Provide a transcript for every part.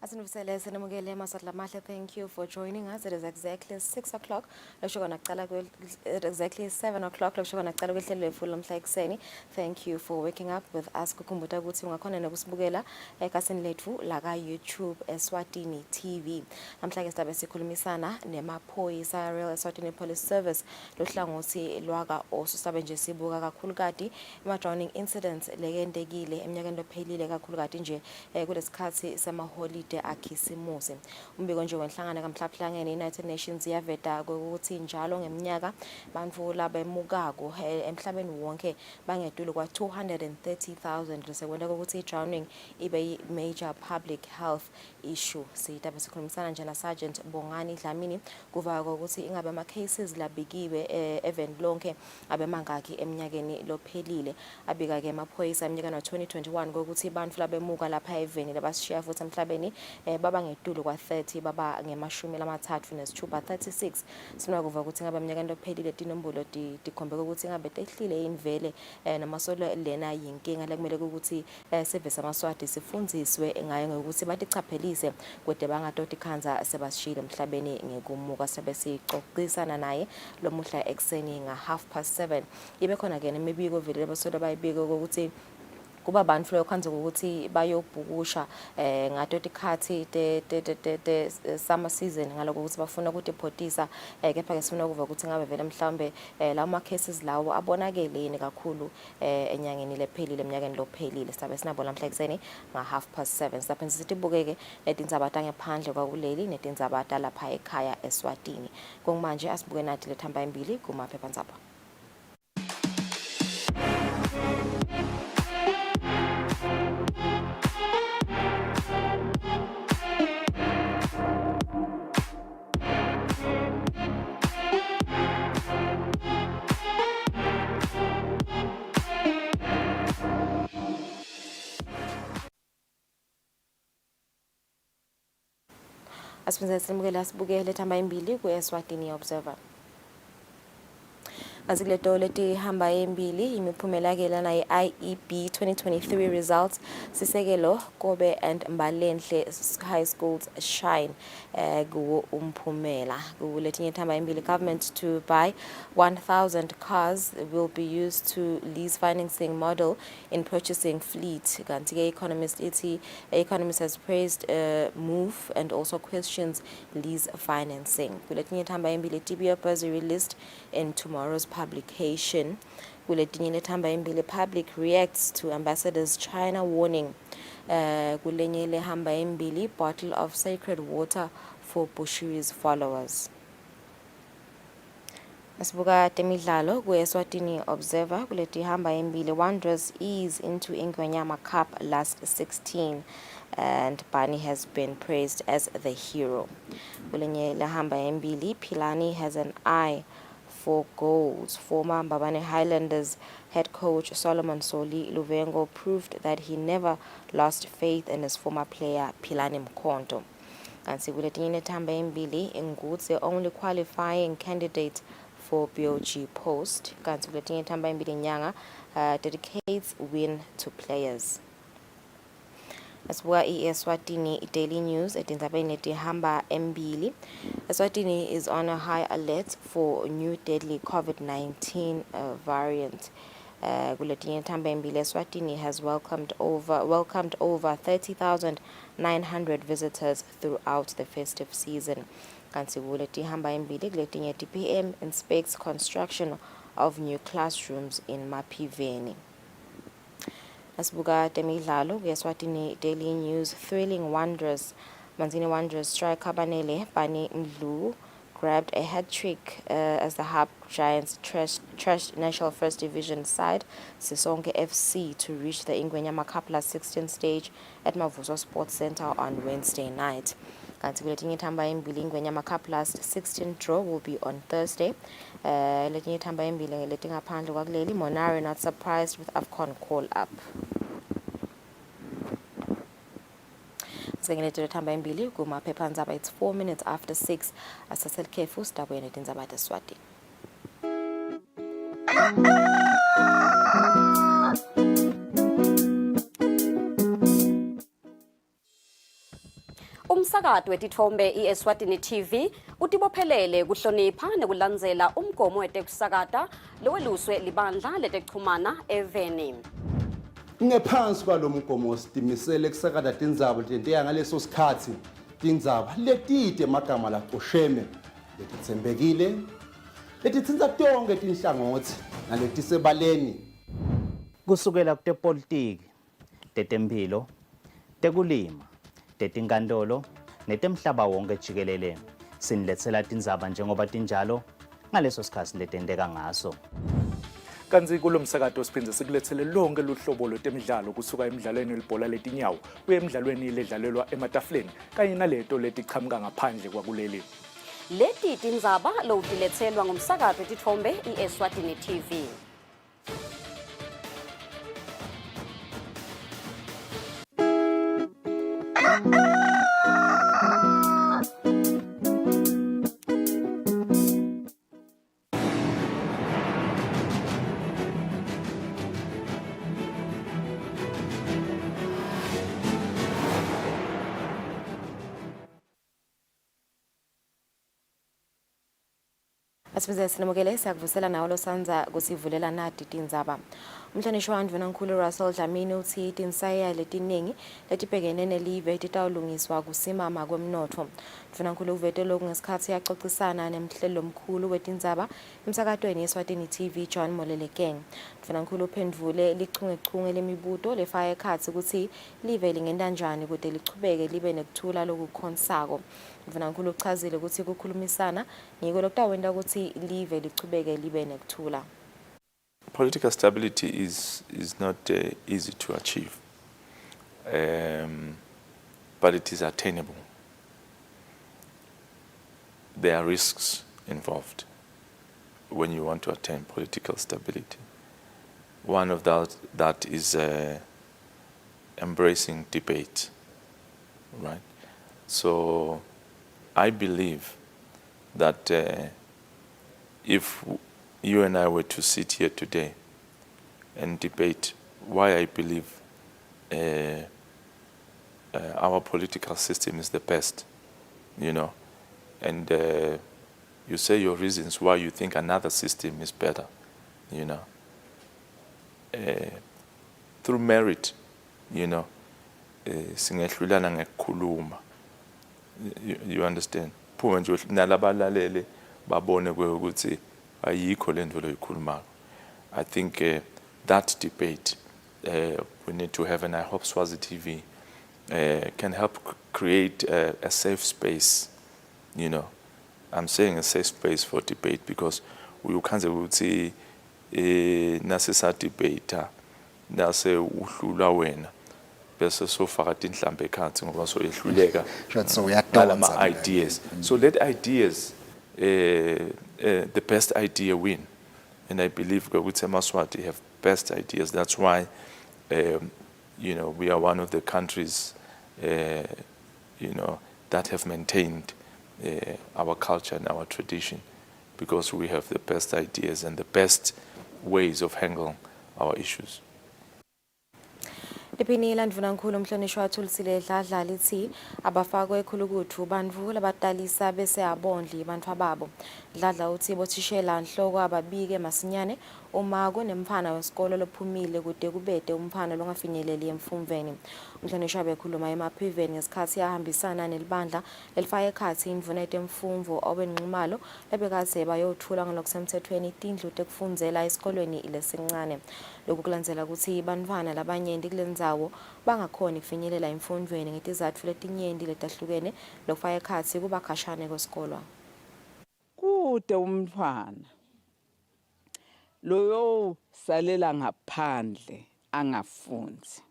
Thank you for joining us. It is exactly 6 o'clock. Exactly 7 o'clock. Thank you for waking up with us. Kukumbuta ukuthi ungakhona nokusibukela ekasini lethu la ka YouTube Eswatini TV. Namhla ke sizabe sikhulumisana nemaphoyisa Royal Eswatini Police Service lohlangothi lwaka osusabe nje sibuka kakhulu kati ama-drowning incidents lekendekile eminyakeni lophelile kakhulu kati nje kulesikhathi sema-holiday akhisimusi. Umbiko nje wenhlangano kamhlaphilangene United Nations yaveta ukuthi njalo ngeminyaka bantu labemukako emhlabeni wonke bangedlule kwa 230,000 sekwenda ukuthi drowning ibe major public health issue. Sitabe sikhulumisana nje na Sergeant Bongani Dlamini kuva ukuthi ingabe ama cases labikiwe event lonke abemangaki eminyakeni lophelile. Abika ke amaphoyisa eminyakeni 2021 ukuthi bantu labemuka lapha eveni labashiya futhi emhlabeni baba ngedlule kwa 30 baba ngemashumi lamathathu nesithupha 36. Sifuna kuva ukuthi ngabe eminyakeni lophelile tinombolo tikhombeka ukuthi ngabe tehlile invele namasolo lena yinkinga lekumele ukuthi service amaswati sifundziswe ngayo ngokuthi batichaphelise kodwa bangatoti khanza sebashile emhlabeni ngekumuka sebe sixoxisana naye lo muhla ekseni nga 7:30 ibe khona ke nemibiko vele abasolo bayibika ukuthi kuba abantu lo khanza ukuthi bayobhukusha ngato tikhathi te summer season ngaloko ukuthi bafuna ukuthi ipotisa kepha ke sifuna ukuva ukuthi ngabe vele mhlambe lawo ma cases lawo abonakele yini kakhulu enyangeni lephelile eminyakeni lophelile sabe sinabo namhla ekseni nga 7:30 saphenza sitibukeke netindzabata ngephandle kwakuleli netindzabata lapha ekhaya Eswatini kungmanje asibuke nathi lethamba embili kumaphephandzaba. Asibuke lethamba embili ku Eswatini Observer. Azikleto leti hamba embili imiphumela ke lana IEB 2023 results sisekelo Kobe and Mbalenhle high schools shine ku umphumela kuletinye thamba embili. Government to buy 1,000 cars will be used to lease financing model in purchasing fleet. Kanti ke economist has praised move and also questions lease financing. Kuletinye thamba embili TBO bursary list in tomorrow's publication. Kuletinye lethamba embili public reacts to ambassador's China warning. Kulenye lehamba embili bottle of sacred water for Bushiri's followers. Asibuka temidlalo ku Eswatini Observer kuleti hamba embili Wanderers ease into Ingwenyama Cup last 16 and Bani has been praised as the hero. Kulenye lehamba embili Pilani has an eye for goals. Former Mbabane Highlanders head coach Solomon Soli Luvengo proved that he never lost faith in his former player Pilani Mkonto. Kanti kuletinye thamba embili Ngutse only qualifying candidate for BOG post. Kanti kuletinye thamba embili Nyanga dedicates win to players. Asibuka Eswatini Daily News etindzabeni letihamba embili. Eswatini is on a high alert for new deadly COVID-19 variant. Kuletinye thamba embili Eswatini has welcomed over 30,900 visitors throughout the festive season. Kanti kuletihamba embili kuletinye DPM inspects construction of new classrooms in Mapiveni. Asibuka temidlalo Eswatini Daily News thrilling Wanderers. Manzini Wanderers striker Banele Bani Mdlu grabbed a hat-trick as the Hub Giants trashed National First Division side Sisonke FC to reach the Ingwenyama Cup last 16 stage at Mavuso Sports Center on Wednesday night. Kanti kuletinye thamba embili Ingwenyama Cup last 16 draw will be on Thursday. Letinye thamba embili letingaphandle kwakuleli Monare not surprised with AFCON call up. Sengile thamba embili kumaphephandzaba. It's 4 minutes after 6. Asasel Kefu stabuyene tindzaba teswati. Umsakazo wetithombe iEswatini TV utibophelele kuhlonipha nekulandzela umgomo wetekusakata loweluswe libandla letekuchumana eveni. Ngephansi kwalomgomo sitimisele kusakata tindzaba letentiya ngaleso sikhatsi tindzaba letide emagama lacosheme letitsembekile letitsintsa tonke tinhlangothi naletisebaleni kusukela kutepolitiki, tetemphilo, tekulima, tetinkantolo netemhlaba wonke jikelele siniletsela tindzaba njengoba tinjalo ngaleso sikhatsi letenteka ngaso. Kanzi kulo msakato siphinde sikulethele lonke luhlobo lwetemidlalo kusuka emidlalweni welibhola letinyawo kuye emidlalweni ledlalelwa ematafuleni kanye naleto letiqhamuka ngaphandle kwakuleli. Leti tindzaba lowutiletselwa ngumsakazo wetithombe iEswatini TV. Asibize sinemukele siyakuvusela nawo losanza kusivulela nati tindzaba. Umhlonishwa waNdvunankhulu Russell Dlamini uthi tinsaya letiningi letibhekene nelive titawulungiswa kusimama kwemnotho. Ndvunankhulu uvete lokhu ngesikhathi yaxoxisana nemhlelo mkhulu wetindzaba emsakatweni Eswatini TV John Molelekeng. Ndvunankhulu uphendvule lichungechunge lemibuto lefaka ekhatsi ukuthi live lingenta njani kude lichubeke libe nekuthula lokukhonsako. Ndvunankhulu uchazile ukuthi kukhulumisana ngiko lokutawenta ukuthi live lichubeke libe nekuthula. Political stability is not easy to achieve, but it is attainable. There are risks involved when you want to attain political stability. One of that is embracing debate, right? So I believe that if you and I were to sit here today and debate why I believe our political system is the best, and you say your reasons why you think another system is better, through merit, singehlulana ngekukhuluma. You understand? Phuma nje nalabalalele babone ukuthi ayikho lento loyikhuluma. I think that debate we need to have, and I hope Swazi TV can help create a safe space. I'm saying a safe space for debate because we can't say ukuthi nasisa debate nase uhlula wena bese sofaka tinhlambe ekhansi ngoba so yehluleka ngalama ideas. So let ideas the best idea win, and I believe ukuthi eMaswati have best ideas. That's why we are one of the countries that have maintained our culture and our tradition, because we have the best ideas and the best ways of handling our issues. Liphinile Ndvunankhulu umhlonishwa wathulisile dladla lithi abafakwe ekhulukuthu bantfu labatalisa bese abondli bantfu ababo. Dladla uthi bothishela nhloko ababike masinyane uma kunemfana wesikole lophumile kude kubede umfana longafinyeleli emfumveni. Umhlonishwa bekhuluma emaphiveni ngesikhathi yahambisana nelibandla elifaka ekhatsi indvuna yetemfumvo obenqumalo lebekade bayothula ngalokusemthethweni tindlu tekufundzela esikolweni lesincane. Lokhu kulandzela ukuthi bantfwana labanyenti kulenzawo bangakhoni kufinyelela emfundweni ngetizatfu letinyenti letahlukene lokufaka ekhatsi kuba khashane kwesikolo. Kude umntfwana loyo salela ngaphandle angafunzi.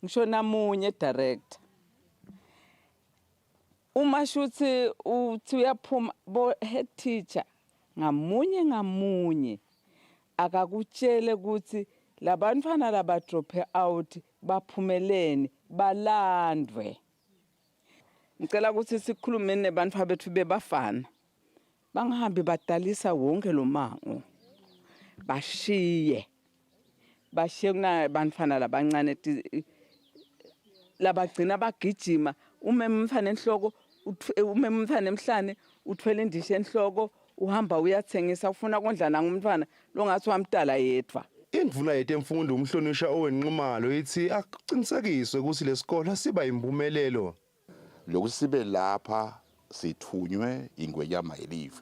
Ngisho namunye director uma shuthi uthi uyaphuma bo head teacher ngamunye akakutshele ukuthi labantwana laba drop out baphumeleni balandwe. Ngicela ukuthi sikhulume nebantu abethu bebafana bangahambi badalisa wonke lo mango bashiye kuna bantwana labancane labagcina bagijima umeme umfana enhloko umeme umfana emhlane uthwele indishe enhloko uhamba uyathengisa ufuna kondlana ngumntwana longathi wamdala yedwa. Indvuna yetemfundo umhlonisha owenqumalo ithi akuqinisekiswe ukuthi lesikole siba impumelelo. Lokhu sibe lapha sithunywe ingwenyama elive.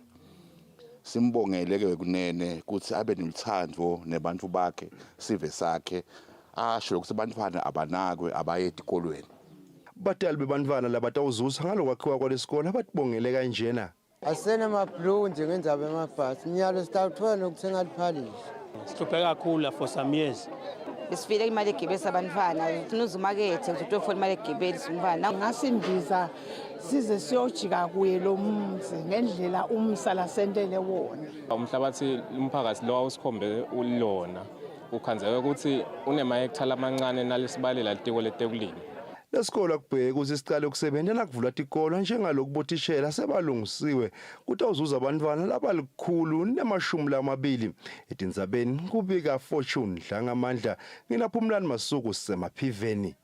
Simbongeleke kunene ukuthi abe nomthando nebantu bakhe sive sakhe asho ukuthi abantwana abanakwe abaye esikolweni. Batali bebantwana labatawuzuza ngalokwakhiwa kwalesikole abatibongele kanjena. Asena mabhlungu nje ngendaba emabhasi. Nyalo sitawuthola nokuthenga liphalisha. Sihlupheke kakhulu for some years. Sifile imali egibelisa abantwana uzumakethe uzotofola imali egibelisa umntwana ngasindiza size siyojika kuye lo mzi ngendlela umsala sentele wona. Umhlabathi umphakathi lo awusikhombe ulona ukhanzeke ukuthi unemahekthala amancane nalesibalela litiko letekulima. Lesikole kubheke ukuthi siqale ukusebenza nakuvula tikolo njengalokubotishela sebalungisiwe kutawuzuza abantwana labalikhulu ne-20 etindzabeni kubika Fortune Dlangamandla nginaphumlani Masuku sisemaphiveni.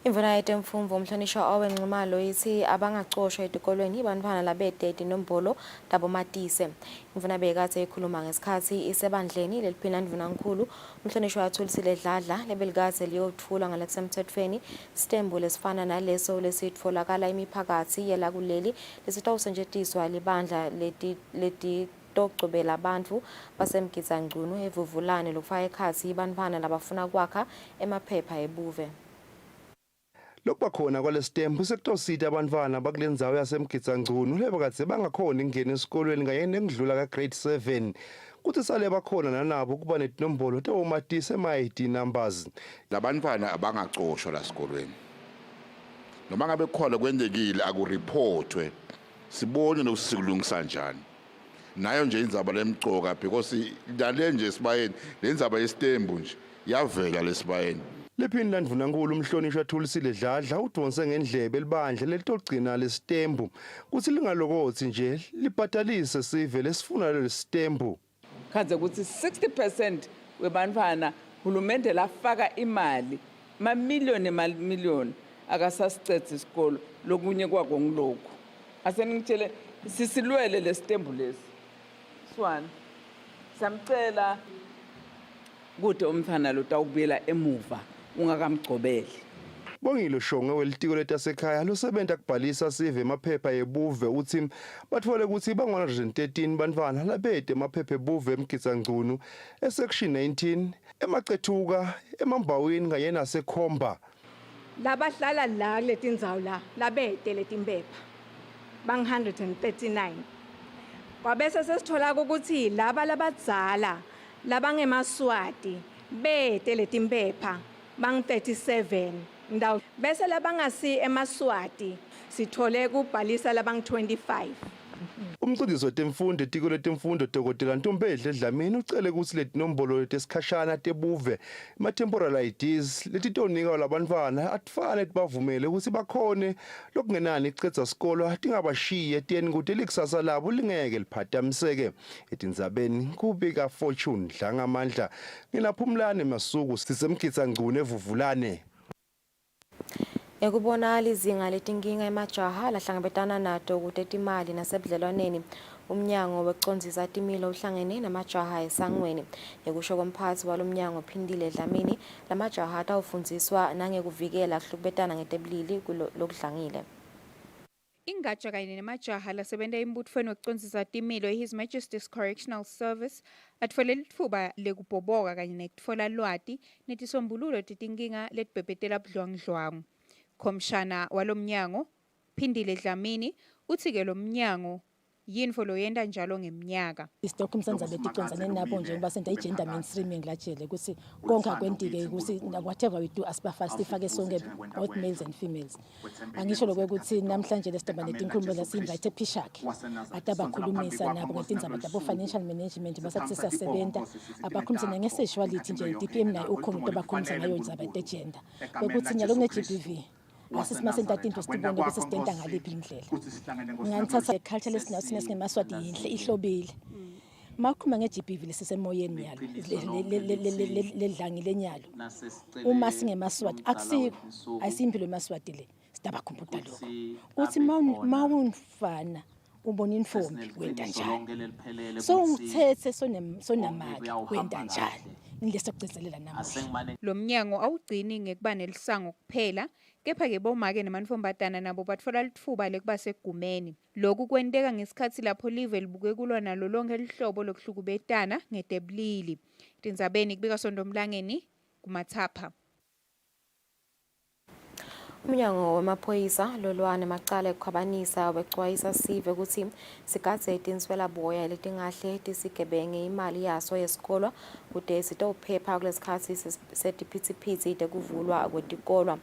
Imvuna yetemfundo umhlonisha owenqumalo ithi abangacoshwa etikolweni ibantwana labedede nombolo dabo matise. Imvuna bekathe ikhuluma ngesikhathi isebandleni leliphina imvuna nkulu umhlonisha wathulisile dladla lebelikaze liyothula ngalesemthethweni stembu lesifana naleso lesitfolakala imiphakathi yela kuleli lesitawusetshenziswa libandla leti tocubela abantu basemgizangcuno evuvulane lokufaka ekhathi ibantwana labafuna kwakha emaphepha ebuve. Lokubakhona kwalesitembu sekutosita abantwana bakulendzawo yasemgizangcuno lebakade bangakhona ingena esikolweni kanye nekudlula ka grade 7 kuthi sale bakhona nanabo kuba netinombolo tawomatise ma-ID numbers. Labantwana abangacoshwa la sikolweni. Noma ngabe khona kwendekile akuripothwe sibone nokuthi sikulungisa njani. Nayo nje indzaba lemcoka because dale nje sibayeni lenzaba yesitembu nje yavela lesibayeni. Liphini landvuna nkulu umhlonishwa athulisile dladla udonse ngendlebe libandla lelitogcina lesitembu kuthi lingalokothi nje libhatalise sive lesifuna lesitembu. Khanze ukuthi 60% webantwana hulumende lafaka imali mamiliyoni akasasicethe isikolo lokunye kwako ngilokhu. Aseningitshele sisilwele lesitembu lesi. Swana samcela kude umfana lo tawubuyela emuva ungakamgcobeli. Bongilo Shonge welitiko letasekhaya losebenta kubhalisa sive emaphepha ebuve uthi bathole ukuthi bangwa-113 bantwana labede emaphepha ebuve emgizangcuno esection 19 emacethuka emambawini kanye nasekhomba. Labahlala la letindzawo la labede letimpepha bang 139. Kwabese sesithola ukuthi laba labadzala labangemaswati bede letimpepha bang 37 ndawo bese labangasi emaswati sithole kubhalisa labang 25. Umncindisi wetemfundo etiko letemfundo Dr. Ntombedle Dlamini ucele ukuthi letinombolo letesikhashana tebuve ma-temporal IDs letitonika labantwana atfane tibavumele ukuthi bakhone lokungenani icedza sikolo atingabashiye etiyeni ukuthi likusasa labo lingeke liphazamiseke. Etindzabeni kubika Fortune Dlangamandla nginaphumlani Masuku sisemgizangcuno evuvulane. Ekubonakala izinga letinkinga emajaha lahlangabetana nato kude timali nasebudlelwaneni umnyango wecondzisa timilo uhlangene namajaha esangweni ekusho komphathi walomnyango Phindile Dlamini lamajaha atawufundziswa nangekuvikela kuhlukubetana ngetebulili lokudlangile. Ingatsha kanye nemajaha lasebenta embutfweni wekucondzisa timilo His Majesty's Correctional Service atfole litfuba lekubhoboka kanye nekutfola lwati netisombululo tetinkinga letibhebhetela budlwangudlwangu. Komshana walomnyango Phindile Dlamini uthi-ke lo mnyango yintfo loyenta njalo ngeminyaka. Isitokho umsanza beticondzane nabo nje ngoba senta i-gender mainstreaming lajele ukuthi konke kwentike ukuthi whatever we do sifake sonke both males and females. Angisho lokho ukuthi namhlanje lesitoba netinkhulumo lasi-invite Phishakhe atabakhulumisa nabo ngetindzaba tabo financial management basathi siyasebenta abakhulumisana nge-sexuality nje i-DPM nayo ukhona into abakhulumisa ngayo indzaba te-gender bekuthi nyalo kune-GBV asisimase into sitibone ukuthi sidenta ngaliphi indlela. Ngangithatha culture lesinayo sine singemaswati yinhle ihlobile. makhuluma nge-GBV lesisemoyeni yalo ledlangi lenyalo uma singemaswati akusikho ayisimpilo emaswati le sitabakhumbula lokho uthi mawunfana ubona intombi wenta njani so ngithethe sonamaka wenta njani ngilesokugcizelela namuhla Lo mnyango awugcini ngekuba nelisango kuphela kepha-ke bomake namantombazana nabo batfola litfuba lekuba segumeni. Lokhu kwenteka ngesikhatsi lapho live libuke kulwa nalo lonke lihlobo lokuhlukubetana ngetebulili. Tindzabeni kubika Sondomlangeni kumathapha. Umnyango wamaphoyisa lolwane macala ekukhwabanisa wexwayisa sive ukuthi sigadze itinswela boya letingahle tisigebenge imali yaso yesikolo kude sitophepha kulesikhathi setiphithiphithi tekuvulwa kwetikolwa.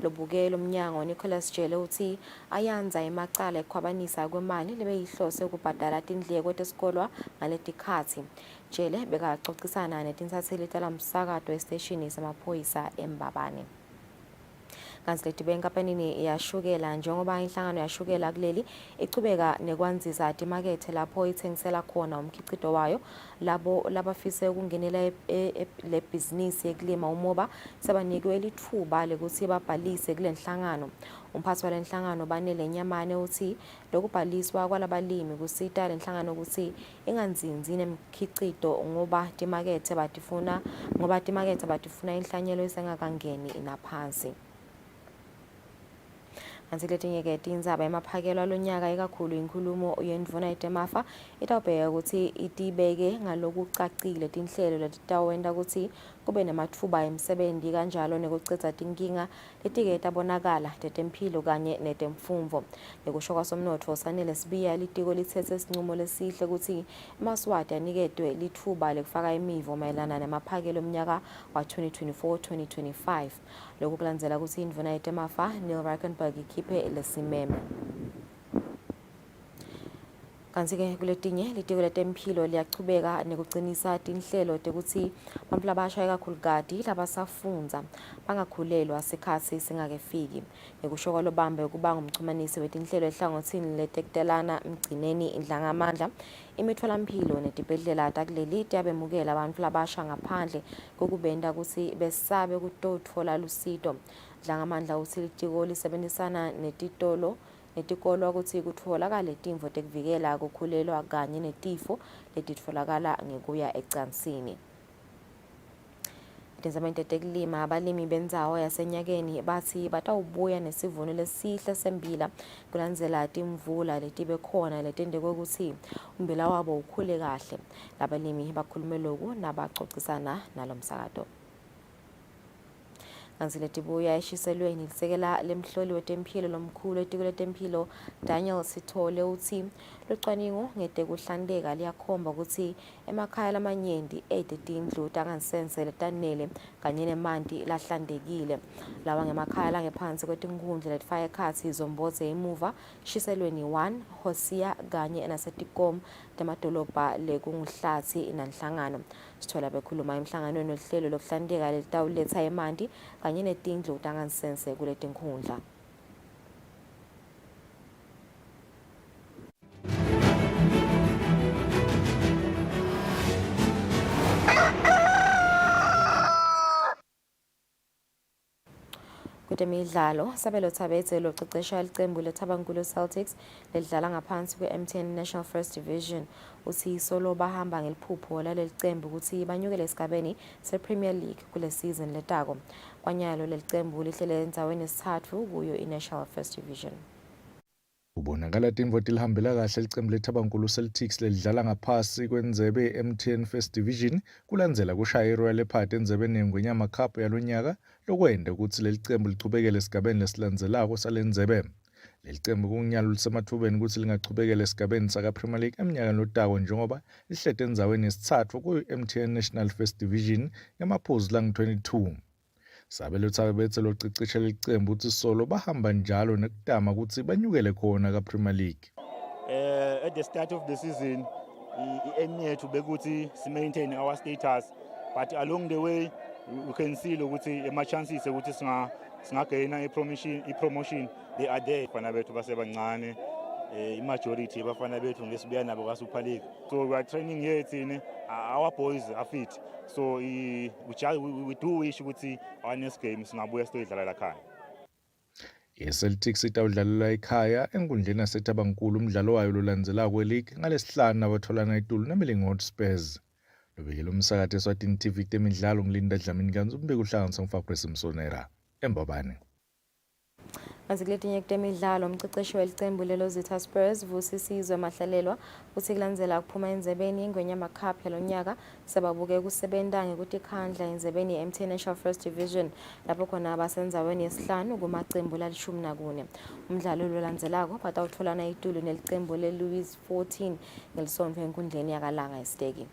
Lobuke lo mnyango Nicholas Jele uthi ayanza emacala ekukhwabanisa kwemali lebeyihlose ukubhadala tindleko tesikolwa ngaletikhathi. Jele bekacocisana netinsatheli talamsakato esiteshini samaphoyisa eMbabane. Kanzleti benkapanini yashukela njengoba inhlangano yashukela kuleli ichubeka nekwanzisa timakethe lapho ithengisela khona umkhicito wayo labo labafise ukungenela le business yekulima umoba sabanikiwe lithuba lekuthi babhalise kule nhlangano. Umphathi wale nhlangano Banele Nyamane uthi lokubhaliswa kwalabalimi kusita le nhlangano ukuthi inganzinzi nemkhicito ngoba timakethe batifuna inhlanyelo isengakangeni inaphansi. Kanti letinye-ke tindzaba emaphakelo alonyaka ikakhulu inkulumo yendvuna yetemafa itawubheka ukuthi itibeke ngalokucacile tinhlelo letitawenta ukuthi kube nematfuba emsebenti kanjalo nekucedza tinkinga letike tabonakala tetemphilo kanye netemfundvo. Ngekusho kwasomnotfo Sanele Sibiya litiko litsetse sincumo lesihle ukuthi eMaswati aniketwe litfuba lekufaka imivo mayelana nemaphakelo omnyaka wa 2024-2025. Lokhu kulandzela ukuthi indvuna yetemafa Neil Rakenberg ikhiphe lesimeme. Kanti-ke kuletinye litiko letemphilo liyachubeka nekucinisa tinhlelo tekuthi bantfu labasha ikakhulukati labasafundza bangakhulelwa sikhatsi singakefiki. Ngekusho kwalobambe kuba ngumchumanisi wetinhlelo ehlangotsini letekutelana mgcineni indlangamandla imitfolamphilo netibhedlela takuleli tiyabemukela bantfu labasha ngaphandle kokubenta ukuthi besabe kutotfola lusito. Ndlangamandla uthi litiko lisebenzisana netikolwa ukuthi kutfolakale timvo tekuvikela kukhulelwa kanye netifo letitfolakala ngekuya ecansini. Tindzabeni tekulima abalimi bendzawo yasenyakeni bathi batawubuya nesivuno lesihle sembila kulandzela timvula letibe khona letendekwe ukuthi umbila wabo ukhule kahle. Labalimi bakhulume loku nabacocisana nalomsakato. Kanti letibuya eshiselweni lisekela lemhloli wetemphilo lomkhulu etiko letemphilo Daniel Sithole uthi lucwaningo ngetekuhlandeka liyakhomba ukuthi emakhaya lamanyenti tindlu tangasese letanele kanye nemanti lahlandekile. Lawa ngemakhaya langephansi kwetinkhundla letifaka ekhatsi Zombodze emuva Shiselweni 1 Hosiya kanye nasetikom temadolobha lekunguhlatsi nanhlangano. Sithola bekhuluma emhlanganweni wehlelo lokuhlandeka letawuletha emanti kanye netindlu tangasese kuletinkhundla. Kutemidlalo Sabelo Thabetse locecesha licembu leThabangulu Celtics lidlala ngaphansi kwe-MTN National First Division uthi solo bahamba ngeliphupho lalelicembu ukuthi banyukele esigabeni se-Premier League kule season letako. Kwanyalo lelicembu lihlele endzaweni yesithathu kuyo i-National First Division. Kubonakala timvo tilihambela kahle licembu leThabangulu Celtics lelidlala ngaphasi kwendzebe MTN First Division kulandzela kushaya iRoyal Leopard endzebeni yeNgwenyama Cup yalonyaka lokwenda ukuthi lelicembu lichubekele esigabeni lesilandzelako salendzebe. Lelicembu kungunyalo lisemathubeni ukuthi lingachubekela esigabeni saka-Premier League eminyakeni lotako njengoba lihlete endzaweni yesithathu kuyo-MTN National First Division ngamaphuzu langu-22. Sabelo Thabetse locecesha licembu uthi solo bahamba njalo nekutama ukuthi banyukele khona ka-Premier League. At the start of the season, i-aim yethu bekuthi si-maintain our status, but along the way we can see ukuthi ama-chances ukuthi singagaina i-promotion they are there. Bafana bethu basebancane i-majority yabafana bethu ngesibuya nabo kwa-Super League. So we are training here thina, our boys are fit. So we do wish ukuthi our next game singabuya sizoyidlala lakhaya. I-Celtics itawudlalela ekhaya enkundleni yaseThabankulu umdlalo wayo lolandzelako we-league ngalesihlanu nabatholana itulo neMillingwood Spurs. Lobekele umsakathi Eswatini TV temidlalo ngilinda Dlamini Kanzi umbiko uhlanganisa ngumfabrisi Msonera Embabane. Azikuletinye kutemidlalo umqeqeshi welicembu leLozitha Spurs Vusisizwe Mahlalelwa uthi kulandzela kuphuma enzebeni yeNgwenyama Cup yalonyaka sebabuke kusebenta ngekuthi khandla enzebeni ye-MTN National First Division lapho khona abasenzaweni yesihlanu kumaqembu la-14. Umdlalo lolandzelako batawutfolana itulo nelicembu le-Louis 14 ngelisonto enkundleni yakalanga eSteki.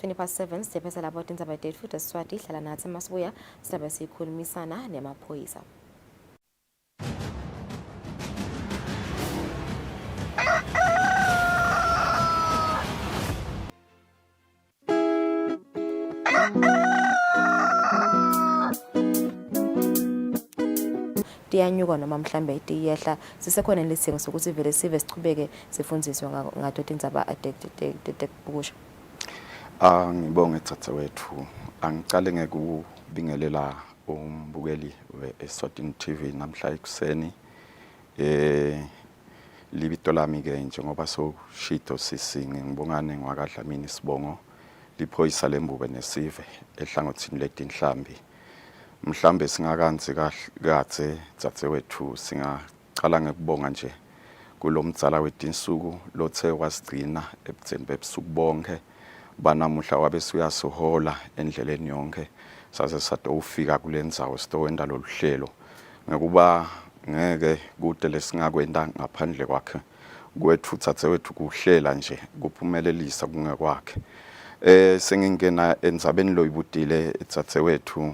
7:20 sitephesa lapho tindzaba tetfu teSiswati hlala nathi masibuya sizabe sikhulumisana nemaphoyisa. Tiyanyuka noma mhlambe tiyehla sisekhona lesingo sokuthi vele sive sichubeke sifundziswe ngato tindzaba tekubusha. Ngibonge tsatawethu angicale ngekubingelela umbukeli weEswatini TV namhla ekuseni libito lami ke njengoba soshito sisinge ngibongane ngwakaDlamini Sibongo liphoyisa lembube nesive ehlangothini letinhlambi mhlambe singakanzi kahle tsatawethu singaqala ngekubonga nje kulomdzala wetinsuku lothe wasigcina ebutheni bebusuku bonke banamuhla wabe suyasihola endleleni yonke saze satofika kulendzawo sitowenda loluhlelo ngekuba ngeke kude lesingakwenda ngaphandle kwakhe kwethu tsatewethu kuhlela nje kuphumelelisa kungekwakhe sengingena endzabeni loyibutile tsatewethu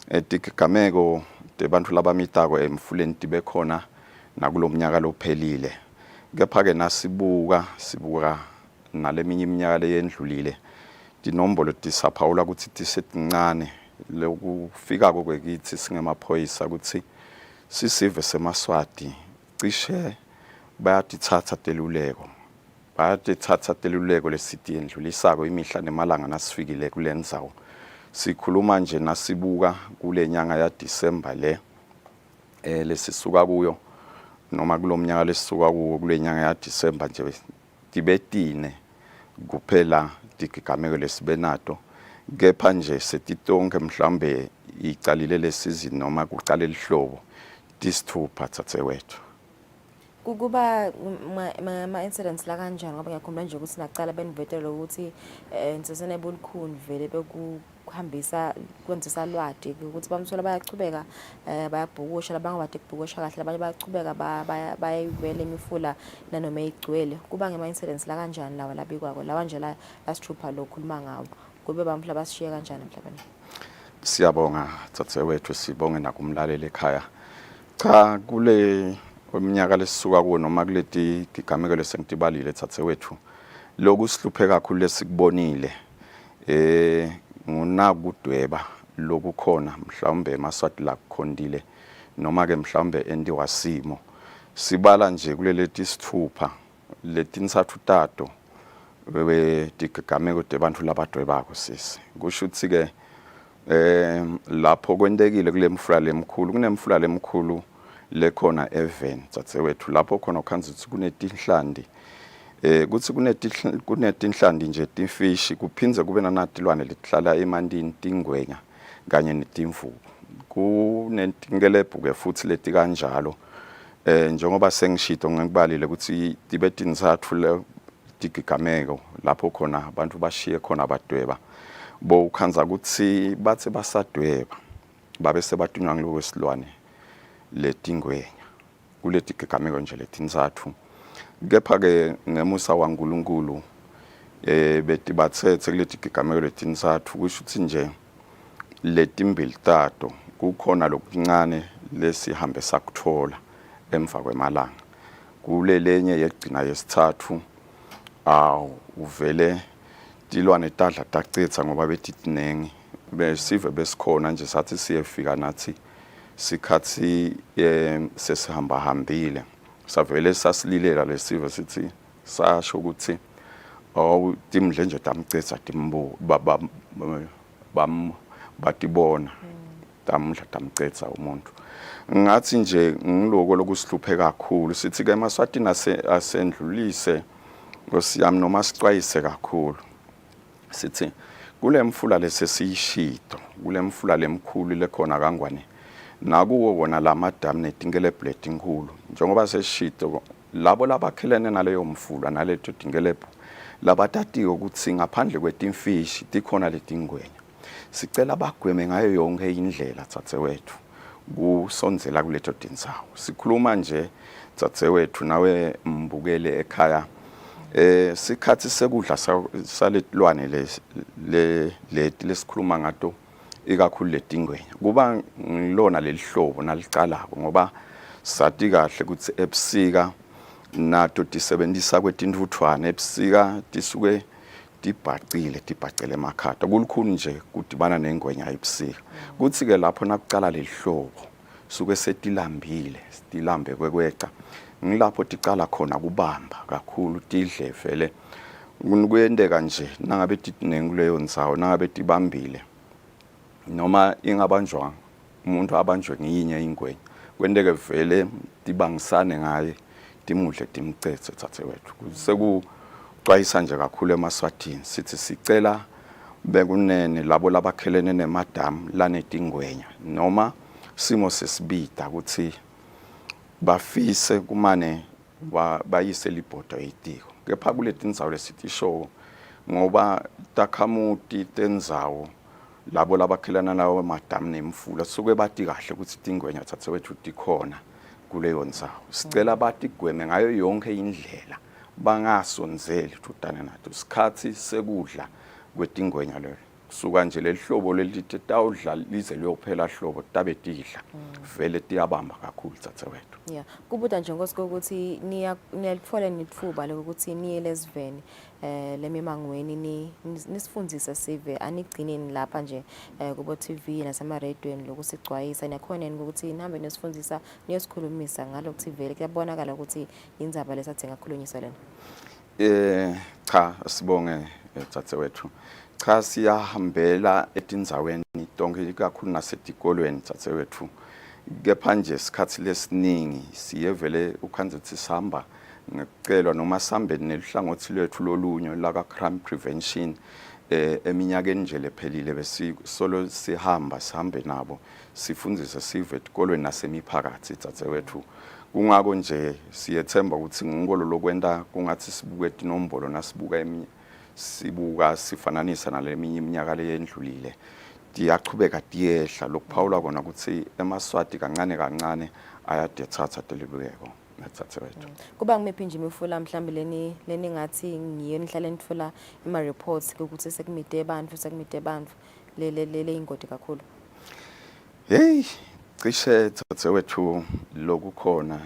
etigameko tebantu labamitako emfuleni tibe khona nakulomnyaka lophelile kepha ke sibuka naleminye iminyaka leyendlulile tinombolo tisaphawula ukuthi tisetincane lokufika kokwekithi singemaphoyisa ukuthi sisive semaswati cishe bayatithatha teluleko lesiti yendlulisako imihla nemalanga nasifikile kulendzawo sikhuluma nje nasibuka kule nyanga ya December lesisuka kuyo noma kulomnyaka lesisuka kuwo kule nyanga ya December nje tibetine kuphela tigameko lesibenato kepha nje setitonke mhlambe icalile lesizini noma kuqale lihlobo tisithupha tsatewethu kuba ma incidents la kanjani ngoba ngiyakhumbula nje ukuthi naqala benivetele ukuthi insesene bolukhuni vele bekuhambisa kwenzisa lwadi ukuthi bamthola bayachubeka bayabhukusha labanye bade kubhukusha kahle labanye bayachubeka bayivele imifula nanoma igcwele kuba ngema incidents la kanjani lawa labikwako lawa nje la lasithupha lokhuluma ngawo kube bamhla basishiye kanjani emhlabeni. Siyabonga tsatewethu sibonge nakumlaleli ekhaya cha kule kweminyaka lesisuka kuwo noma kuleti gigameko lesengitibalile tsatewethu lokhu sihluphe kakhulu lesikubonile ngunakudweba lokukhona mhlawumbe emaswati la kukhondile noma ke mhlawumbe endiwasimo sibala nje kuleleti sithupha letinsathu tato tigameko tebantu labadwebako sisi kusho ukuthi ke lapho kwentekile kule mfula lemkhulu kunemfula lemkhulu lekhona even tsatewethu lapho khona ukhanza ukuthi kunetinhlandi kuthi kunetinhlandi nje tifishi kuphinze kube nanatilwane letihlala emandini tingwenya kanye netimvubu kunentinkelebhu ke futhi leti kanjalo njengoba sengishito ngikubalile ukuthi tibe tinsathu le tigigameko lapho khona abantu bashiye khona abadweba bo ukhanza ukuthi bathe basadweba babe sebatunywa ngilokwesilwane letingwenya kuleti gigameko nje letinsathu kepha ke ngemusa waNkulunkulu beti bathethe kuleti gigameko letinsathu kusho ukuthi nje letimbili tato kukhona lokuncane lesihambe sakuthola emva kwemalanga kule lenye yegcina yesithathu uvele tilwane tadla tacitsa ngoba betitinengi besive besikhona nje sathi siyefika nathi sikhathi sesihamba hambile savele sasililela lesivo sithi sasho ukuthi timdle nje tamcetha timbu batibona tamdla tamcetha umuntu ngathi nje ngiloko lokusihluphe kakhulu sithi ke emaswatini asendlulise ngosiyami noma sicwayise kakhulu sithi kule mfula lesesiyishito kule mfula lemkhulu lekhona kangwane nakuwo wona lamadamu netinkelebhu enkulu njengoba sesishito labo labakhelene naleyo mfula naleto tinkelebhu labatatiwe ukuthi ngaphandle kwetimfishi tikhona letingwenya sicela bagweme ngayo yonke indlela tsatewethu kusondzela kuleto tindzawo sikhuluma nje tsatewethu nawe mbukele ekhaya sikhathi sekudla saletilwane leti lesikhuluma ngato ikakhulu letingwenya kuba ngilona lelihlobo nalicalako ngoba sati kahle ukuthi ebusika nato tisebenzisa kwetintuthwane ebusika tisuke tibhacele emakhata kulukhuni nje kudibana nengwenya ebusika kuthi ke lapho nakucala lelihlobo suke setilambile stilambe kwekweca ngilapho ticala khona kubamba kakhulu tidle vele kuyendeka nje nangabe tinenguleyo ndzawo nangabe tibambile noma ingabanjwa umuntu abanjwe ngiyinye ingwenya kwendeke vele tibangisane ngaye timudle timcethe tsatewethu sekucwayisa nje kakhulu emaswatini sithi sicela bekunene labo labakhelene nemadamu lanetingwenya noma simo sesibida ukuthi bafise kumane bayise libhodo etiko kepha kuletindzawo lesithi show ngoba takhamuti tendzawo labo labakhelana nawo madamu nemfula suke bati kahle ukuthi tingwenya tsatewethu tikhona kuleyo ndzawo sicela batigweme ngayo yonke indlela bangasonzeli tudane nato sikhathi sekudla kwetingwenya leyo kusuka nje lelihlobo lelithi tawudla lize liyophela hlobo tabe tidla vele tiyabamba kakhulu tsatewethu yeah kubuda nje ngosikokuthi niyalitfola nitfuba lokuthi niye lesiveni lemimangweni nisifundise sive anigcineni lapha nje kubo TV nasema radioeni lokusicwayisa nakhona ukuthi nihambe nesifundisa niyosikhulumisa ngalokuthi vele kuyabonakala ukuthi indzaba lesathe ngakhulunyiswa lena cha sibonge tsatewethu cha siyahambela etindzaweni tonke kakhulu nasetikolweni tsatewethu kepha nje sikhathi lesiningi siye vele ukhanze ukuthi sihamba ngicela noma sambe nelihlangothi lethu lolunyo la crime prevention eminyakeni nje lephelile besisolo sihambe nabo sifundise sive etikolweni nasemiphakathi tsatewethu kungako nje siyethemba ukuthi ngikolo lokwenta kungathi sibuke tinombolo nasibuka sibuka sifananisa naleminye iminyaka leyendlulile tiyachubeka tiyehla lokuphawula kona ukuthi emaswati kancane ayadethatha delibukeko natsatewethu kuba ngimephi nje imifula mhlambe leni ngathi ngiyo nihlale nitfola ima reports ukuthi sekumide abantu le ingodi kakhulu hey cishe tsatewethu lokukhona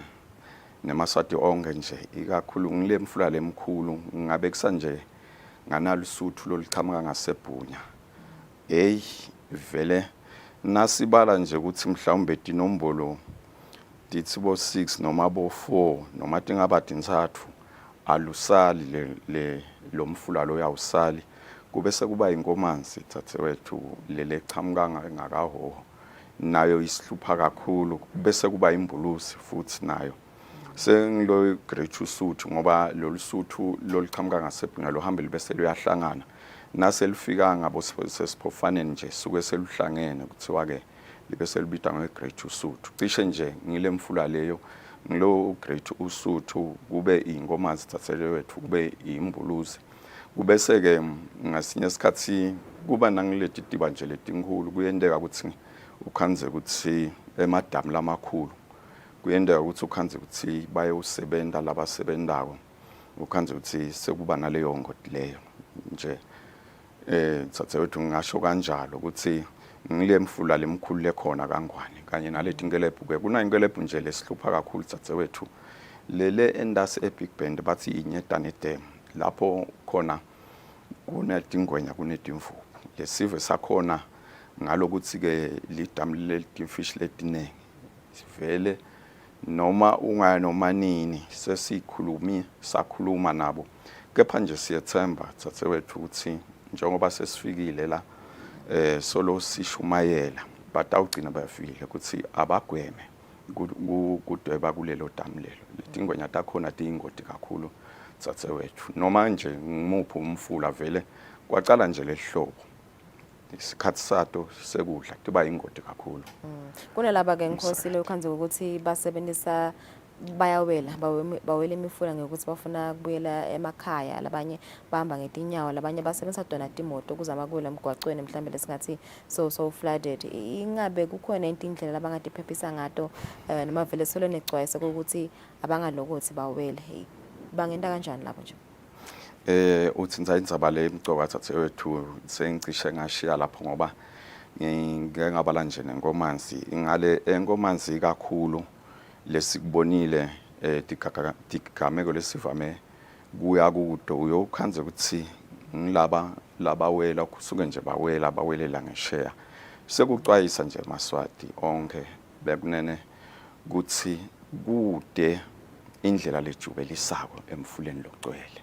nemaswati onke nje ikakhulu ngile mfula lemkhulu ngabe kusanje nganalo isuthu loliqhamuka ngasebhunya hey vele nasibala nje ukuthi mhlawumbe tinombolo dithi bo 6 noma bo 4 noma tingabathi nsathu alusali lo mfula lo yawusali kube sekuba inkomanzi tsatewethu lele qhamuka ngakaho nayo isihlupha kakhulu bese kuba imbulusi futhi nayo sengilo great usuthu ngoba lolu suthu loliqhamuka ngasebhunya lohambile bese luyahlangana naselifika ngabo sesiphofaneni nje suke seluhlangene kuthiwa ke libe selibita ngeGreat Usuthu cishe nje ngile mfula leyo ngilo Great Usuthu kube inkomazi thathelewethu kube imbuluzi kubese ke ngasinye isikhathi kuba nangileti tiba nje letinkulu kuyendeka ukuthi ukhanze ukuthi emadamu lamakhulu kuyendeka ukuthi ukhanze ukuthi baye usebenta labasebentako ukhanze ukuthi sekuba naleyo ngoti leyo nje thathelewethu ngasho kanjalo ukuthi ngile mfula lemkhulu lekhona kangwane kanye naleti ngelebhu ke kuna ingelebhu nje lesihlupha kakhulu thathelewethu lele endasi eBig Bend bathi inyedane dam lapho khona kunetingwenya kunetimvubu lesive sakhona ngalokuthi ke lidam lelifish letinenge sivele noma ungaya noma nini sakhuluma nabo, kepha nje siyethemba dzadzewethu ukuthi njengoba sesifikile la solo sishumayela batawugcina bafikile ukuthi abagweme kudweba kulelo damu lelo. Letingwenya takhona tiyingoti kakhulu dzadzewethu, noma nje ngimuphi umfula vele kwacala nje lehlobo isikhathi sato sekudla tiba ingodi kakhulu. Kunalaba ke ngikhosile ukhanze ukuthi basebenzisa bayawela bawela imifula ngokuthi bafuna kubuyela emakhaya, labanye bahamba ngetinyawo, labanye basebenzisa dona timoto kuzama kuwela emgwaqweni mhlambe lesingathi so flooded. Ingabe kukhona indlela abangatiphephisa ngato noma vele solo necwayisa ukuthi abangalokothi bawele, bangenta kanjani lapho nje? Uthi indzaba le imcoka dzadzewethu sengicishe ngashiya lapho ngoba ngeke ngabala nje nenkomanzi ingale enkomanzi kakhulu lesikubonile tigameko lesivame kuya kudo uyokhanze ukuthi ngilaba labawela kusuke nje bawelela ngesheya. Sekucwayisa nje Maswati onke bekunene kuthi kude indlela lejubelisako emfuleni logcwele.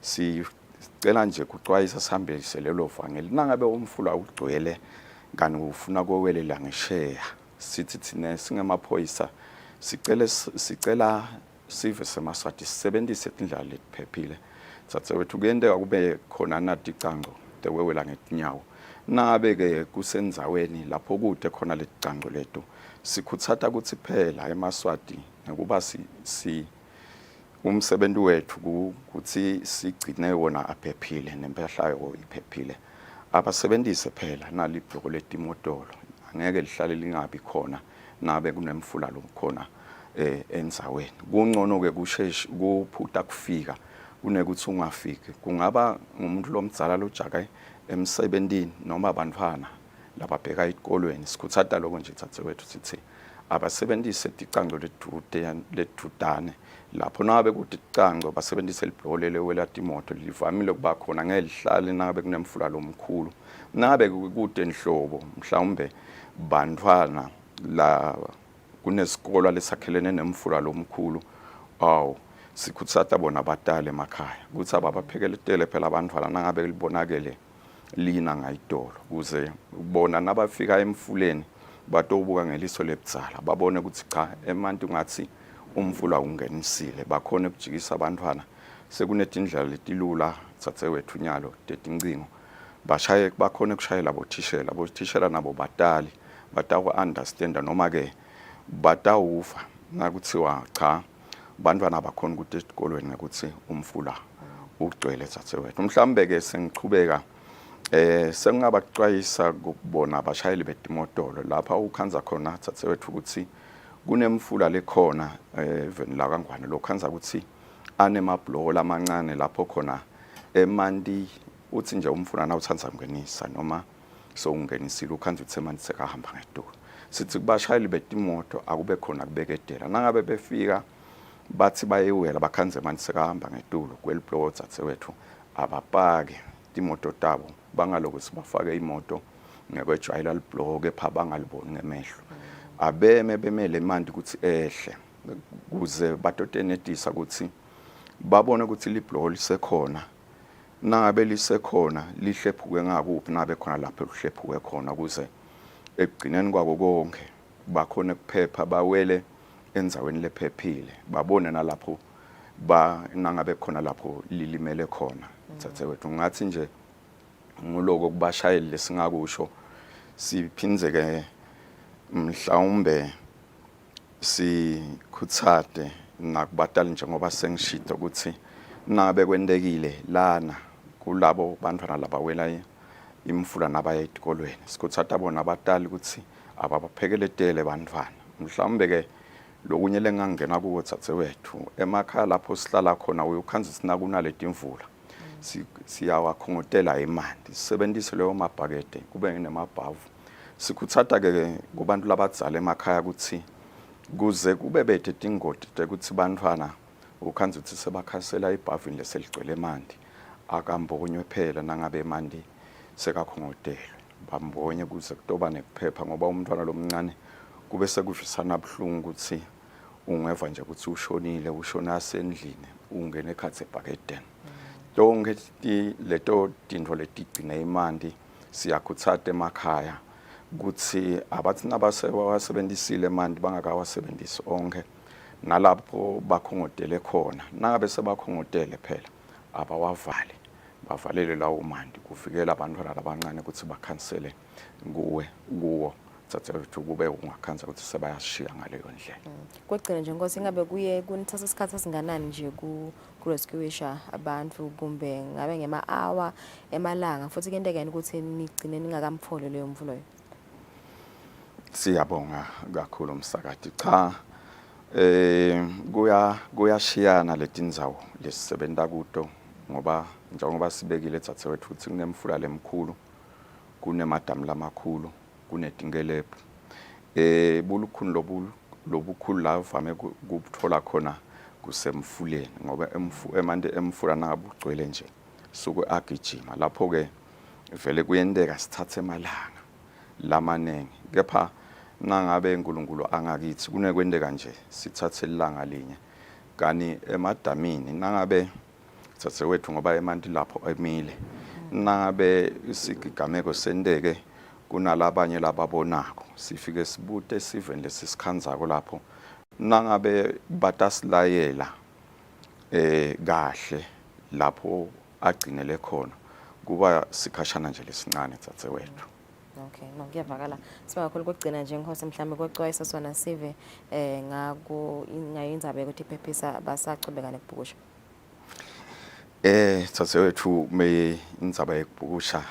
Sicela nje kucwayisa sihambise lelo vangeli nangabe umfula ugcwele kanti ufuna kowelela ngesheya, sithi thina singemaphoyisa sicela sive seMaswati sisebenzise indlela letiphephile dzadzewethu. Kuyenteka kube khona naticango tewewela ngetinyawo, nabe ke kusendzaweni lapho kude khona leticango leto sikhutsata kutsi phela eMaswati ngekuba umsebenzi wethu ukuthi sigcine wona aphephile nempahla yawo iphephile, abasebenzise phela nalibhloko letimotolo angeke lihlale lingabi khona nabe kunemfula lokhona endzaweni. Kungcono ke kusheshi kuphuta kufika kunekuthi ungafiki, kungaba ngumuntu lomdzala lojaka emsebentini noma abantwana lababheka esikolweni. Sikhutsata lokho nje dzadzewethu sithi abasebenzise ticango ledudane lapho nabe kuti ticango basebenzise libhloko lewela timoto livamile kuba khona ngeke lihlale nabe kunemfula lomkhulu, nabe kude nhlobo mhlawumbe bantwana la kunesikole lesakhelene nemfula lomkhulu sikhutsata bona batale emakhaya kuthi ababaphekeletele phela abantwana nangabe libonakele lina ngayidolo kuze ubona nabafika emfuleni batobuka ngeliso lebudzala babone ukuthi cha emanti ngathi umfula ungenisile, bakhona ukujikisa abantwana. Sekunetindlela letilula dzadzewethu nyalo tetincingo bashaye bakhona ukushayela bothishela nabo batali batawu understand noma ke batawuva nakuthiwa cha bantwana bakhona ukuthi esikolweni ukuthi umfula ugcwele dzadzewethu. Mhlambe ke sengichubeka sengaba kucwayisa kubona abashayeli betimotolo lapha ukhanza khona dzadzewethu ukuthi kunemfula lekhona even la kangwane lokhanza ukuthi anemabhloko lamancane lapho khona emanti uthi nje umfula na uthanza kungenisa noma so ungenisile ukhanza ukuthi emanti sekahamba ngeduku. Sithi kubashayeli betimoto akube khona kubeketela nangabe befika bathi bayewela bakhanze emanti sekahamba ngeduku kwelibhloko dzadzewethu abapake timoto tabo bangalokuthi bafake imoto ngekwejwayela libhloko kepha bangaliboni ngemehlo, abeme bemele manje ukuthi ehle kuze batotenetisa ukuthi babone ukuthi libhloko lisekhona, nangabe lisekhona lihlephuke ngakuphi nabe khona lapho lihlephuke khona kuze ekugcineni kwako konke bakhona kuphepha bawele endzaweni lephephile babone nalapho nangabe khona lapho lilimele khona. Dzadzewethu ngathi nje nguloko kubashayeli lesingakusho siphindze ke mhlawumbe sikhutsate nakubatali njengoba sengishito ukuthi nabe kwentekile lana kulabo bantwana labawela imfula nabaya esikolweni sikhutsata bona abatali ukuthi ababaphekeletele bantwana. Mhlawumbe ke lokunye lengangena kuwo dzadzewethu emakhaya lapho sihlala khona uyokhanza sinakunaleti imvula siyawakhongotela emanti sisebenzise leyo mabhakede kube nemabhavu. Sikhutsata ke kubantu labadzala emakhaya ukuthi kuze kube bethe tingoti ukuthi bantwana ukhanza ukuthi sebakhasela ibhavini leseligcwele emanti akambonywe phela nangabe emanti sekakhongotelwe bambonye kuze kutoba nekuphepha ngoba umntwana lomncane kube sekuvisana buhlungu ukuthi ungeva nje ukuthi ushonile ushona sendlini ungene ekhathe ebhakedeni lonke leto tintfo letigcine imandi siyakhuthaza emakhaya ukuthi abathi nabasebenzisile manje bangakawasebenzisi onke nalapho bakhongotele khona nangabe sebakhongotele phela abawavale bavalele lawo mandi kuvikela abantwana abancane ukuthi bakhansele kuwo thathethu kube ungakhansa ukuthi sebayashiya ngaleyo ndlela. Kwegcina nje Nkosi ingabe kuye kunithatha isikhathi esinganani nje ku rescueisha abantu kumbe ngabe ngema-hour emalanga futhi kuyenteka ukuthi nigcine ningakamfoli leyo mvulo leyo? Siyabonga kakhulu umsakati cha kuyashiyana letindzawo lesisebenta kuto ngoba njengoba sibekile thathewethu ukuthi kunemfula lemkhulu kunemadamu lamakhulu kunetinkelebhu bulukhulu lobukhulu la uvame ukuthola khona kusemfuleni ngoba emfula nangabugcwele nje suku agijima lapho ke vele kuyenteka sithathe emalanga lamanengi kepha nangabe uNkulunkulu angakithi kunekwendeka nje sithathe ilanga linye kani emadamini nangabe thathewethu ngoba emanti lapho emile nangabe isigameko sendeke kunalabanye lababonako sifike sibute siveni lesisikhanzako lapho nangabe batasilayela kahle lapho agcinele khona kuba sikhashana nje lesincane thathewethu. Okay, no kuyavakala. Siba kakhulu kokugcina nje Nkosi mhlambe kwexwayisa sona sive ngako ingayinzabe ukuthi iphephisa basachubeka nekubhukusha. Thathewethu me indzaba yekubhukusha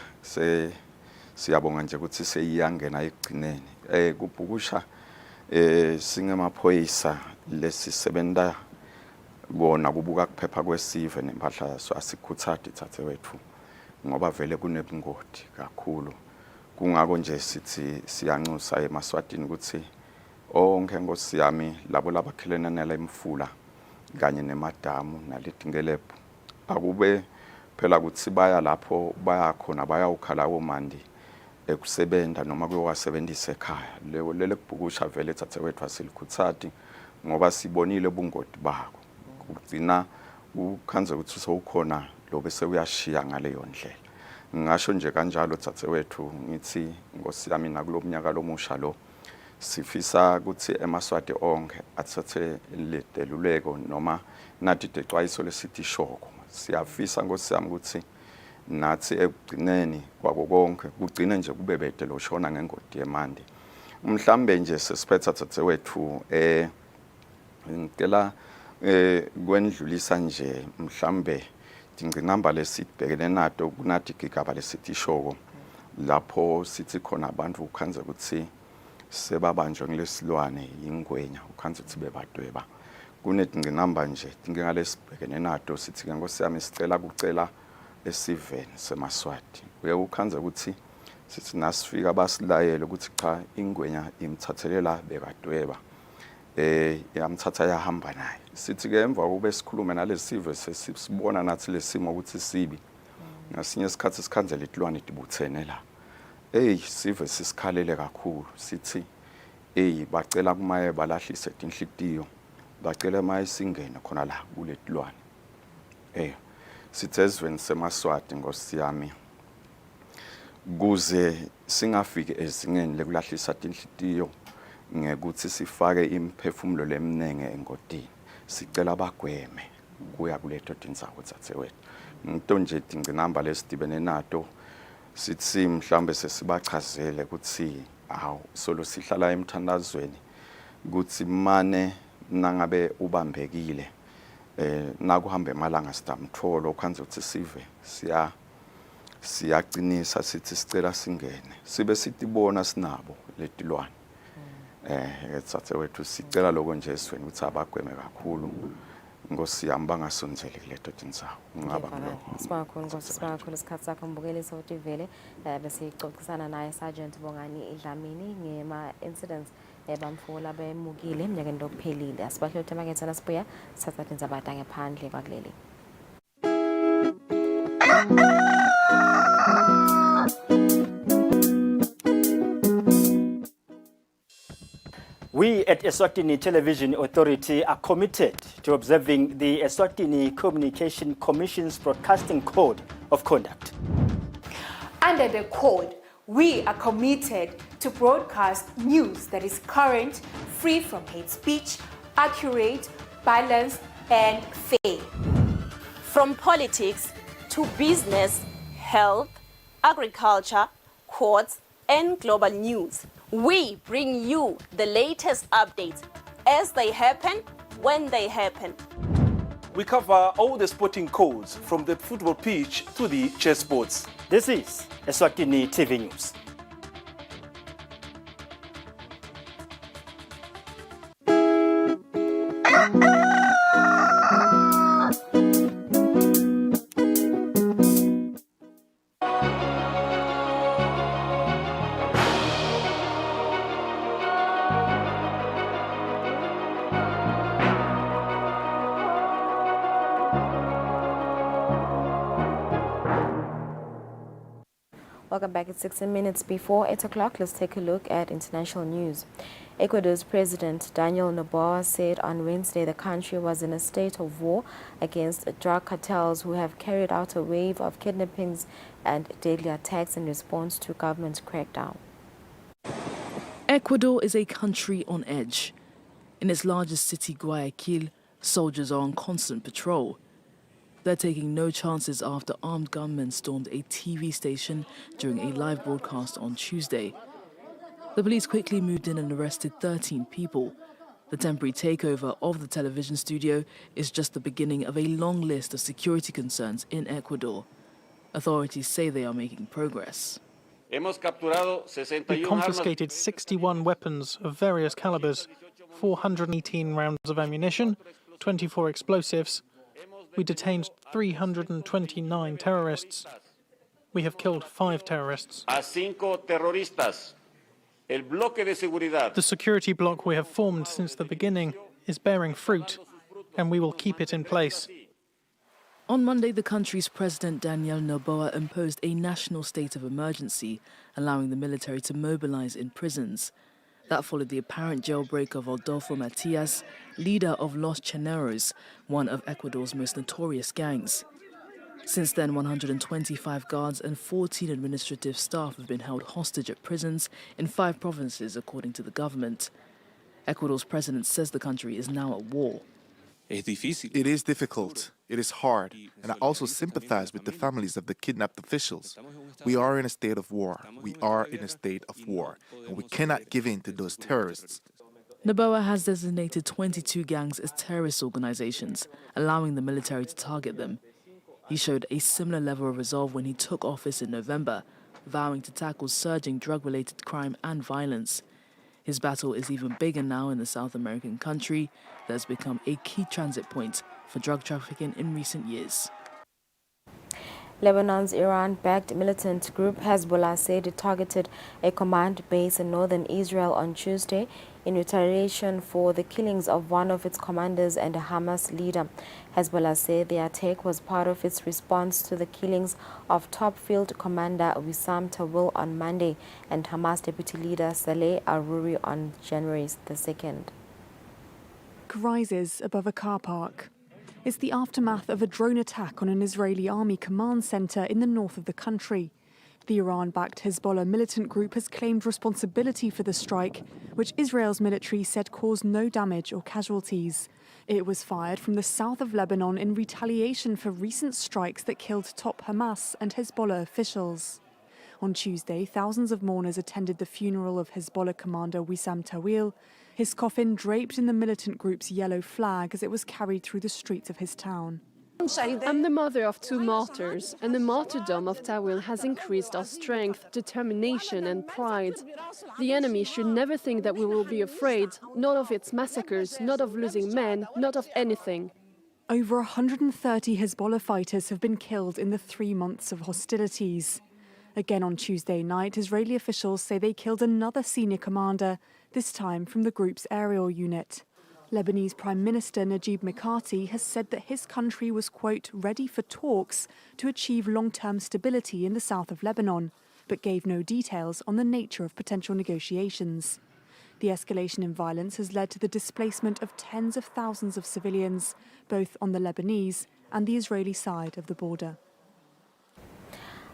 siyabonga nje ukuthi seyiyangena ekugcineni kubhukusha singemaphoyisa lesisebenta kona kubuka kuphepha kwesive nempahla yaso asikhuthadi thathewethu ngoba vele kunebungoti kakhulu kungako nje sithi siyanxusa eMaswatini ukuthi onke Nkosi yami labo labakhelene nala imfula kanye nemadamu naletinkelebhu akube phela ukuthi baya lapho bayakhona bayawukhala womandi ekusebenta noma kuyowasebenzisa ekhaya lele kubhukusha vele thathewethu asilukhuthadi ngoba sibonile ubungoti bako kugcina ukhanze ukuthi sowukhona lo bese uyashiya ngaleyo ndlela ngisho nje kanjalo thathewethu ngithi Nkosi yami nakulomnyaka lomusha lo sifisa ukuthi eMaswati onke athathe ledeluleko noma nathi decwayiso lesithi shoko siyafisa Nkosi yami ukuthi nathi ekugcineni kwako konke kugcine nje kube bede lo shona ngengodi yemandi mhlambe nje sesiphetha thathewethu ngicela kwendlulisa nje mhlambe ingcinamba lesibhekene nato kunathi igigaba lesithi shoko lapho sithi khona abantu ukhanze ukuthi sebabanjwe ngilesilwane ingwenya ukhanze ukuthi bebadweba kunedingcinamba nje inkinga lesibhekene nato sithi ke Nkosi yami sicela kucela esiveni seMaswati uye ukhanze ukuthi sithi nasifika basilayele ukuthi cha ingwenya imthathelela bekadweba yamthatha yahamba naye sithi ke emva kobe sikhulume nalesive sesibona nathi lesimo ukuthi sibi ngasinye isikhathi sikhanzela itilwane dibuthene la sive sisikhalele kakhulu sithi bacela kumaye balahlise inhlitiyo bacela maye singene khona la kuletilwane sithi ezweni seMaswati Nkosi yami kuze singafiki ezingeni lekulahlisa inhlitiyo ngekuthi sifake imphefumulo lemnenge engodini sicela bagweme kuya kuleto tindzawo thathewethu ngito nje ingcinamba lesidibene nato sithi mhlambe sesibachazele ukuthi solo sihlala emthandazweni ukuthi mane nangabe ubambekile nakuhamba emalanga sidamtholo ukhanze ukuthi sive siyacinisa sithi sicela singene sibe sitibona sinabo letilwane thathewethu sicela lokho nje esweni ukuthi abagweme kakhulu Nkosi yami bangasonzeli kuleto tindzawo ngaba ngilokho sibakhulu Nkosi sibakhulu isikhathi sakho mbukeli sokuthi vele bese ixoxisana naye Sergeant Bongani Dlamini ngema incidents bamfola bemukile eminyakeni lokuphelile asibahle uThemakethe nasibuya sithatha indzaba ngaphandle kwakuleli We at Eswatini Television Authority are committed to observing the Eswatini Communication Commission's Broadcasting Code of Conduct. Under the code, we are committed to broadcast news that is current, free from hate speech, accurate, balanced, and fair. From politics to business, health, agriculture, courts, and global news, we bring you the latest updates as they happen, when they happen. We cover all the sporting codes from the football pitch to the chessboards. This is Eswatini TV News. Welcome back. It's 16 minutes before 8 o'clock. Let's take a look at international news. Ecuador's President Daniel Noboa said on Wednesday the country was in a state of war against drug cartels who have carried out a wave of kidnappings and deadly attacks in response to government crackdown. Ecuador is a country on edge. In its largest city, Guayaquil, soldiers are on constant patrol. They're taking no chances after armed gunmen stormed a TV station during a live broadcast on Tuesday. The police quickly moved in and arrested 13 people. The temporary takeover of the television studio is just the beginning of a long list of security concerns in Ecuador. Authorities say they are making progress. We confiscated 61 weapons of various calibers, 418 rounds of ammunition, 24 explosives. We detained 329 terrorists. We have killed 5 terrorists. The security bloc we have formed since the beginning is bearing fruit, and we will keep it in place. On Monday, the country's president, Daniel Noboa, imposed a national state of emergency, allowing the military to mobilize in prisons. That followed the apparent jailbreak of Adolfo Matias, leader of Los Llaneros, one of Ecuador's most notorious gangs. Since then, 125 guards and 14 administrative staff have been held hostage at prisons in 5 provinces, according to the government. Ecuador's president says the country is now at war. It is difficult, it is hard, and I also sympathize with the families of the kidnapped officials. We are in a state of war, and we cannot give in to those terrorists. Noboa has designated 22 gangs as terrorist organizations, allowing the military to target them. He showed a similar level of resolve when he took office in November, vowing to tackle surging drug-related crime and violence. His battle is even bigger now in the South American country that has become a key transit point for drug trafficking in recent years. Lebanon's Iran-backed militant group Hezbollah said it targeted a command base in northern Israel on Tuesday in retaliation for the killings of one of its commanders and a Hamas leader. Hezbollah said the attack was part of its response to the killings of top field commander Wissam Tawil on Monday and Hamas deputy leader Saleh Aruri on January the 2nd. Rises above a car park. It's the aftermath of a drone attack on an Israeli army command center in the north of the country. The Iran-backed Hezbollah militant group has claimed responsibility for the strike, which Israel's military said caused no damage or casualties. It was fired from the south of Lebanon in retaliation for recent strikes that killed top Hamas and Hezbollah officials. On Tuesday, thousands of mourners attended the funeral of Hezbollah commander Wissam Tawil, his coffin draped in the militant group's yellow flag as it was carried through the streets of his town. I'm the mother of 2 martyrs, and the martyrdom of Tawil has increased our strength, determination and pride. The enemy should never think that we will be afraid, not of its massacres, not of losing men, not of anything. Over 130 Hezbollah fighters have been killed in the 3 months of hostilities. Again on Tuesday night, Israeli officials say they killed another senior commander, this time from the group's aerial unit. Lebanese Prime Minister Najib Mikati has said that his country was, quote, ready for talks to achieve long-term stability in the south of Lebanon, but gave no details on the nature of potential negotiations. The escalation in violence has led to the displacement of tens of thousands of civilians, both on the Lebanese and the Israeli side of the border.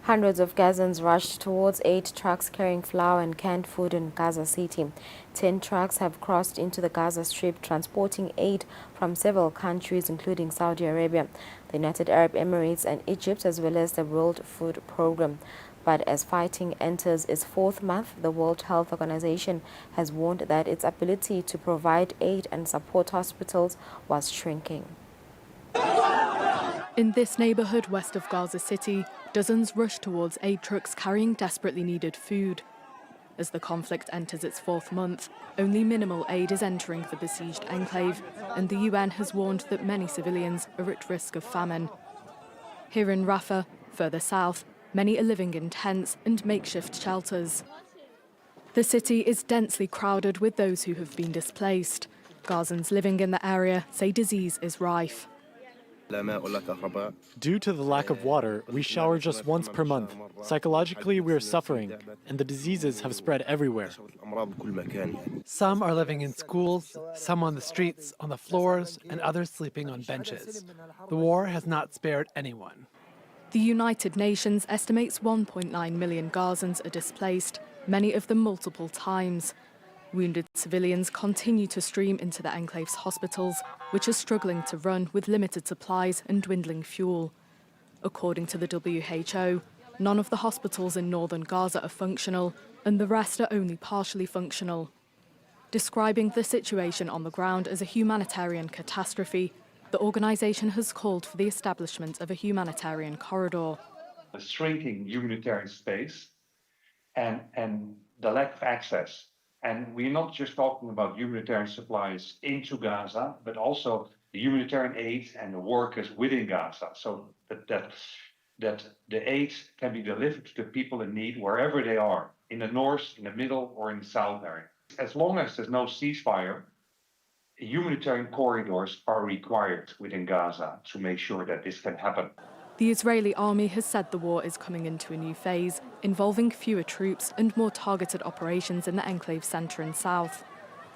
Hundreds of Gazans rushed towards 8 trucks carrying flour and canned food in Gaza City. 10 trucks have crossed into the Gaza Strip, transporting aid from several countries, including Saudi Arabia, the United Arab Emirates and Egypt, as well as the World Food Programme. But as fighting enters its 4th month, the World Health Organization has warned that its ability to provide aid and support hospitals was shrinking. In this neighbourhood west of Gaza City, dozens rush towards aid trucks carrying desperately needed food. As the conflict enters its 4th month, only minimal aid is entering the besieged enclave, and the UN has warned that many civilians are at risk of famine. Here in Rafah, further south, many are living in tents and makeshift shelters. The city is densely crowded with those who have been displaced. Gazans living in the area say disease is rife. Due to the lack of water, we shower just once per month. Psychologically, we are suffering, and the diseases have spread everywhere. Some are living in schools, some on the streets, on the floors, and others sleeping on benches. The war has not spared anyone. The United Nations estimates 1.9 million Gazans are displaced, many of them multiple times. Wounded civilians continue to stream into the enclave's hospitals, which are struggling to run with limited supplies and dwindling fuel. According to the WHO, none of the hospitals in northern Gaza are functional, and the rest are only partially functional. Describing the situation on the ground as a humanitarian catastrophe, the organisation has called for the establishment of a humanitarian corridor. The shrinking humanitarian space and the lack of access. And we're not just talking about humanitarian supplies into Gaza, but also the humanitarian aid and the workers within Gaza, so that the aid can be delivered to the people in need wherever they are, in the north, in the middle, or in the south area. As long as there's no ceasefire, humanitarian corridors are required within Gaza to make sure that this can happen. The Israeli army has said the war is coming into a new phase, involving fewer troops and more targeted operations in the enclave's centre and south.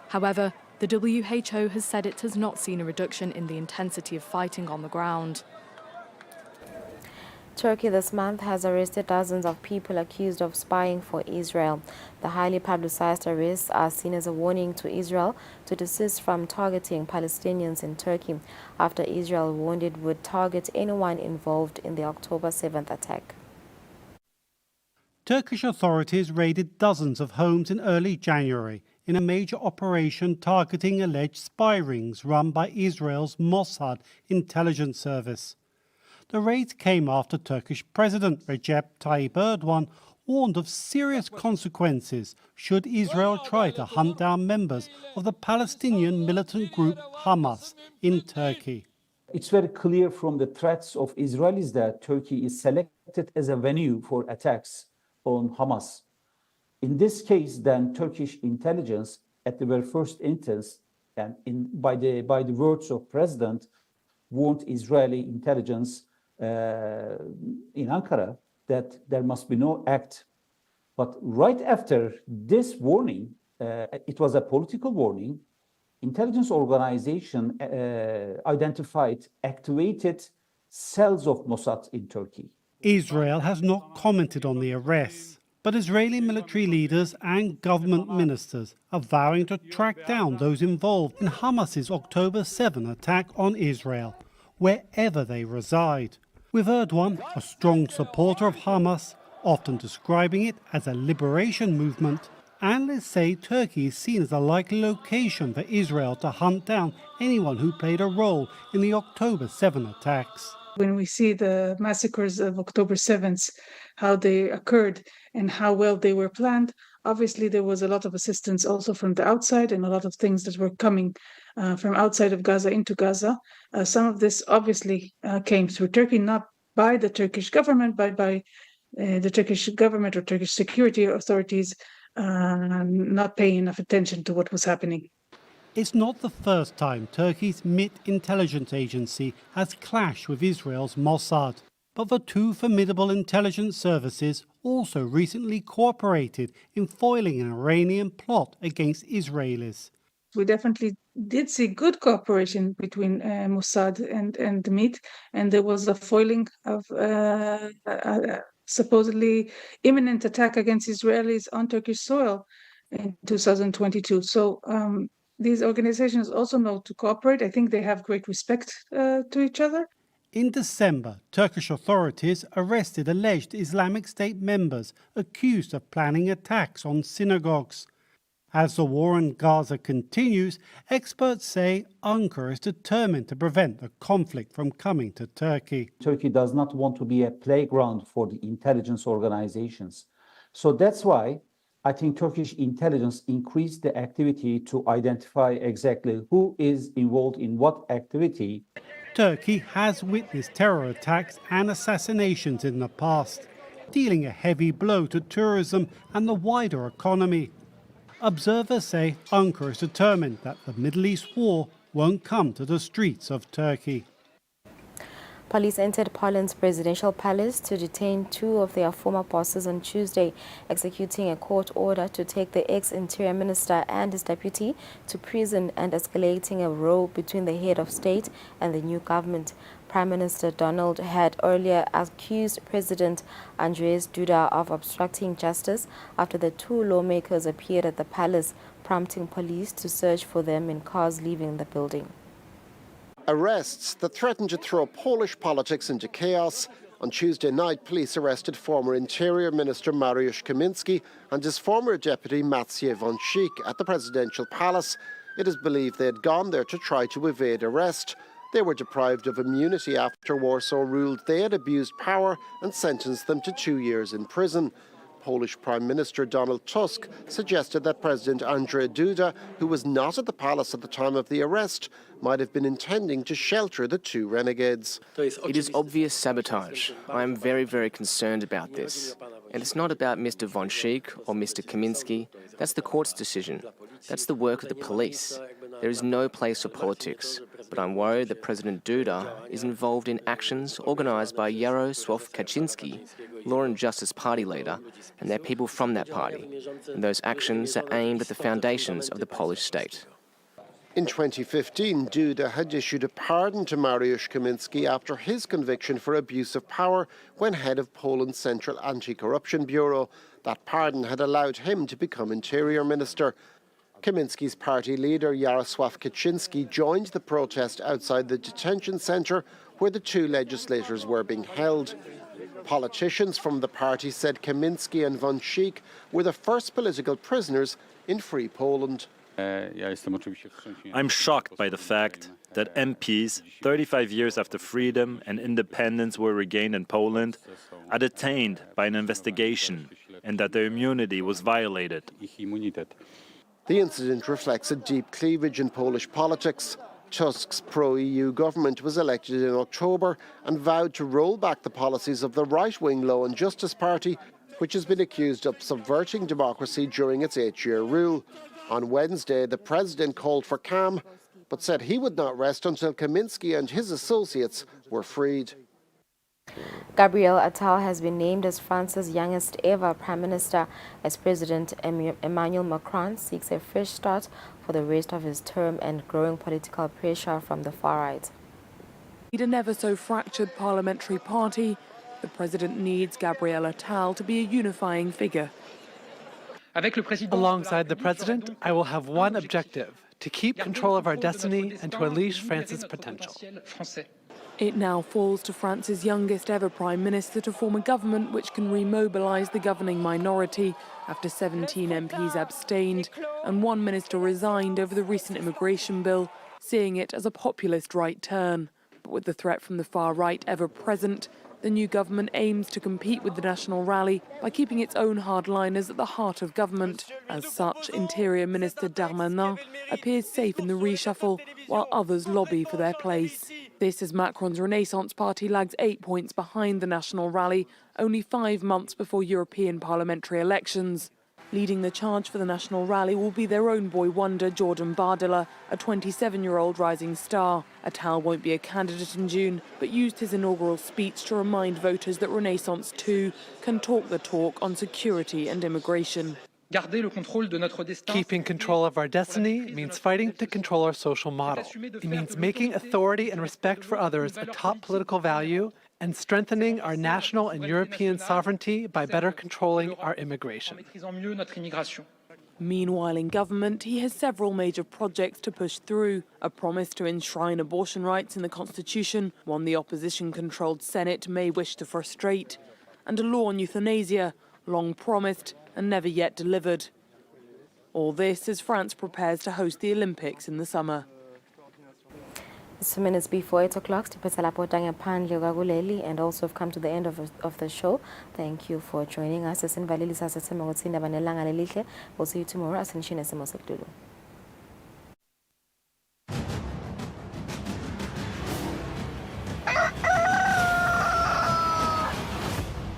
However, the WHO has said it has not seen a reduction in the intensity of fighting on the ground. Turkey this month has arrested dozens of people accused of spying for Israel. The highly publicized arrests are seen as a warning to Israel to desist from targeting Palestinians in Turkey, after Israel warned it would target anyone involved in the October 7th attack. Turkish authorities raided dozens of homes in early January in a major operation targeting alleged spy rings run by Israel's Mossad intelligence service. The raid came after Turkish President Recep Tayyip Erdogan warned of serious consequences should Israel try to hunt down members of the Palestinian militant group Hamas in Turkey. It's very clear from the threats of Israelis that Turkey is selected as a venue for attacks on Hamas. In this case, then Turkish intelligence, at the very first instance, and by the words of President, warned Israeli intelligence in Ankara that there must be no act. But right after this warning, it was a political warning, intelligence organization identified activated cells of Mossad in Turkey. Israel has not commented on the arrests, but Israeli military leaders and government ministers are vowing to track down those involved in Hamas's October 7 attack on Israel, wherever they reside. With Erdogan, a strong supporter of Hamas, often describing it as a liberation movement, analysts say Turkey is seen as a likely location for Israel to hunt down anyone who played a role in the October 7 attacks. When we see the massacres of October 7th, how they occurred and how well they were planned, obviously there was a lot of assistance also from the outside and a lot of things that were coming from outside of Gaza into Gaza. Some of this obviously came through Turkey, not by the Turkish government, but by the Turkish government or Turkish security authorities not paying enough attention to what was happening. It's not the first time Turkey's MIT intelligence agency has clashed with Israel's Mossad. But the two formidable intelligence services also recently cooperated in foiling an Iranian plot against Israelis. We definitely did see good cooperation between Mossad and the MIT, and there was a foiling of supposedly imminent attack against Israelis on Turkish soil in 2022. So these organizations also know to cooperate. I think they have great respect to each other. In December, Turkish authorities arrested alleged Islamic State members accused of planning attacks on synagogues. As the war in Gaza continues, experts say Ankara is determined to prevent the conflict from coming to Turkey. Turkey does not want to be a playground for the intelligence organizations. So that's why I think Turkish intelligence increased the activity to identify exactly who is involved in what activity. Turkey has witnessed terror attacks and assassinations in the past, dealing a heavy blow to tourism and the wider economy. Observers say Ankara is determined that the Middle East war won't come to the streets of Turkey. Police entered Poland's presidential palace to detain two of their former bosses on Tuesday, executing a court order to take the ex-interior minister and his deputy to prison and escalating a row between the head of state and the new government. Prime Minister Donald had earlier accused President Andrzej Duda of obstructing justice after the two lawmakers appeared at the palace, prompting police to search for them in cars leaving the building. Arrests that threatened to throw Polish politics into chaos. On Tuesday night, police arrested former Interior Minister Mariusz Kaminski and his former deputy Maciej Wąsik at the presidential palace. It is believed they had gone there to try to evade arrest. They were deprived of immunity after Warsaw ruled they had abused power and sentenced them to 2 years in prison. Polish Prime Minister Donald Tusk suggested that President Andrzej Duda, who was not at the palace at the time of the arrest, might have been intending to shelter the two renegades. It is obvious sabotage. I am very, very concerned about this. And it's not about Mr. Wąsik or Mr. Kaminski. That's the court's decision. That's the work of the police. There is no place for politics. But I'm worried that President Duda is involved in actions organised by Jarosław Kaczynski, Law and Justice Party leader, and their people from that party. And those actions are aimed at the foundations of the Polish state. In 2015, Duda had issued a pardon to Mariusz Kaminski after his conviction for abuse of power when head of Poland's Central Anti-Corruption Bureau. That pardon had allowed him to become Interior Minister. Kaminski's party leader, Jarosław Kaczynski, joined the protest outside the detention centre where the two legislators were being held. Politicians from the party said Kaminski and Wąsik were the first political prisoners in free Poland. I'm shocked by the fact that MPs, 35 years after freedom and independence were regained in Poland, are detained by an investigation and that their immunity was violated. The incident reflects a deep cleavage in Polish politics. Tusk's pro-EU government was elected in October and vowed to roll back the policies of the right-wing Law and Justice Party, which has been accused of subverting democracy during its 8-year rule. On Wednesday, the president called for calm, but said he would not rest until Kaminski and his associates were freed. Gabriel Attal has been named as France's youngest ever prime minister as President Emmanuel Macron seeks a fresh start for the rest of his term and growing political pressure from the far right. In an ever so fractured parliamentary party, the president needs Gabriel Attal to be a unifying figure. Alongside the president, I will have one objective: to keep control of our destiny and to unleash France's potential. It now falls to France's youngest ever prime minister to form a government which can remobilise the governing minority after 17 MPs abstained and one minister resigned over the recent immigration bill, seeing it as a populist right turn. But with the threat from the far right ever present, the new government aims to compete with the National Rally by keeping its own hardliners at the heart of government. As such, Interior Minister Darmanin appears safe in the reshuffle, while others lobby for their place. This as Macron's Renaissance Party lags 8 points behind the National Rally, only 5 months before European parliamentary elections. Leading the charge for the national rally will be their own boy wonder, Jordan Bardella, a 27-year-old rising star. Attal won't be a candidate in June, but used his inaugural speech to remind voters that Renaissance 2 can talk the talk on security and immigration. Keeping control of our destiny means fighting to control our social model. It means making authority and respect for others a top political value and strengthening our national and European sovereignty by better controlling our immigration. Meanwhile, in government, he has several major projects to push through. A promise to enshrine abortion rights in the Constitution, one the opposition-controlled Senate may wish to frustrate, and a law on euthanasia, long promised and never yet delivered. All this as France prepares to host the Olympics in the summer. 2 minutes before 8 o'clock, and also have come to the end of the show. Thank you for joining us. We'll see you tomorrow.